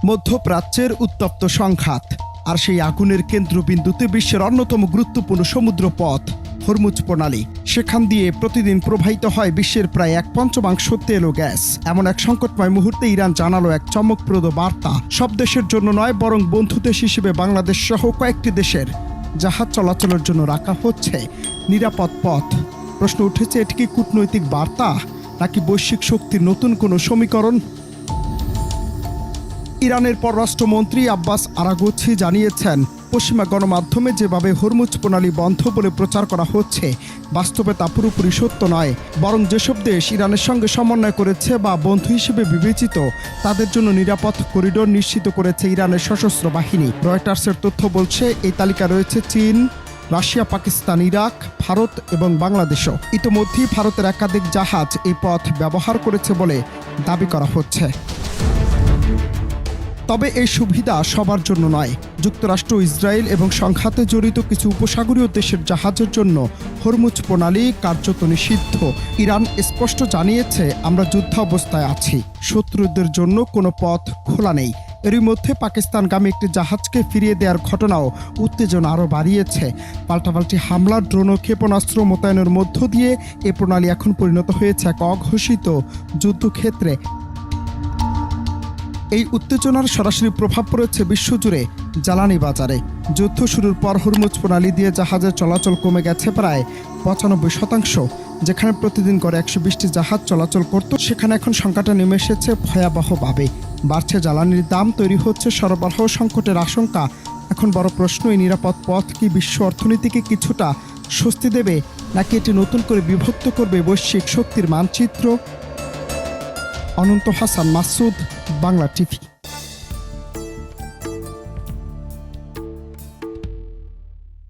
মধ্যপ্রাচ্যের উত্তপ্ত সংঘাত আর সেই আগুনের কেন্দ্রবিন্দুতে বিশ্বের অন্যতম গুরুত্বপূর্ণ সমুদ্র পথ হরমুজ প্রণালী। সেখান দিয়ে প্রতিদিন প্রবাহিত হয় বিশ্বের প্রায় 1/5 তেল ও গ্যাস। এমন এক সংকটময় মুহূর্তে ইরান জানালো এক চমকপ্রদ বার্তা। সব দেশের জন্য নয়, বরং বন্ধু দেশ হিসেবে বাংলাদেশ সহ কয়েকটি দেশের জাহাজ চলাচলের জন্য রাখা হচ্ছে নিরাপদ পথ। প্রশ্ন উঠেছে, এটি কি কূটনৈতিক বার্তা নাকি বৈশ্বিক শক্তির নতুন কোনো সমীকরণ? ইরানের পররাষ্ট্রমন্ত্রী আব্বাস আরাগচি জানিয়েছেন, পশ্চিমা গণমাধ্যমে যেভাবে হরমুজ প্রণালী বন্ধ বলে প্রচার করা হচ্ছে, বাস্তবে তা পুরোপুরি সত্য নয়। বরং যেসব দেশ ইরানের সঙ্গে সমন্বয় করেছে বা বন্ধু হিসেবে বিবেচিত, তাদের জন্য নিরাপদ করিডোর নিশ্চিত করেছে ইরানের সশস্ত্র বাহিনী। রয়টার্সের তথ্য বলছে, এই তালিকা রয়েছে চীন, রাশিয়া, পাকিস্তান, ইরাক, ভারত এবং বাংলাদেশও। ইতিমধ্যেই ভারতের একাধিক জাহাজ এই পথ ব্যবহার করেছে বলে দাবি করা হচ্ছে। তবে এই সুবিধা সবার জন্য নয়। যুক্তরাষ্ট্র, ইসরায়েল এবং সংঘাতে জড়িত কিছু উপসাগরীয় দেশের জাহাজের জন্য হরমুজ প্রণালী কার্যত নিষিদ্ধ। ইরান স্পষ্ট জানিয়েছে, আমরা যুদ্ধাবস্থায় আছি, শত্রুদের জন্য কোনো পথ খোলা নেই। এরই মধ্যে পাকিস্তানগামী একটি জাহাজকে ফিরিয়ে দেওয়ার ঘটনাও উত্তেজনা আরও বাড়িয়েছে। পাল্টাপাল্টি হামলা, ড্রোন ও ক্ষেপণাস্ত্র মোতায়েনের মধ্য দিয়ে এ প্রণালী এখন পরিণত হয়েছে এক অঘোষিত যুদ্ধক্ষেত্রে। এই উত্তেজনার সরাসরি প্রভাব পড়েছে বিশ্বজুড়ে জ্বালানি বাজারে। যুদ্ধ শুরুর পর হরমুজ প্রণালী দিয়ে জাহাজের চলাচল কমে গেছে প্রায় 95%। যেখানে প্রতিদিন করে 120টি জাহাজ চলাচল করত, সেখানে এখন সংখ্যাটা নেমে এসেছে ভয়াবহভাবে। বাড়ছে জ্বালানির দাম, তৈরি হচ্ছে সরবরাহ সংকটের আশঙ্কা। এখন বড় প্রশ্ন, এই নিরাপদ পথ কি বিশ্ব অর্থনীতিকে কিছুটা স্বস্তি দেবে, নাকি এটি নতুন করে বিভক্ত করবে বৈশ্বিক শক্তির মানচিত্র? অনন্ত হাসান মাসুদ, বাংলা টিভি।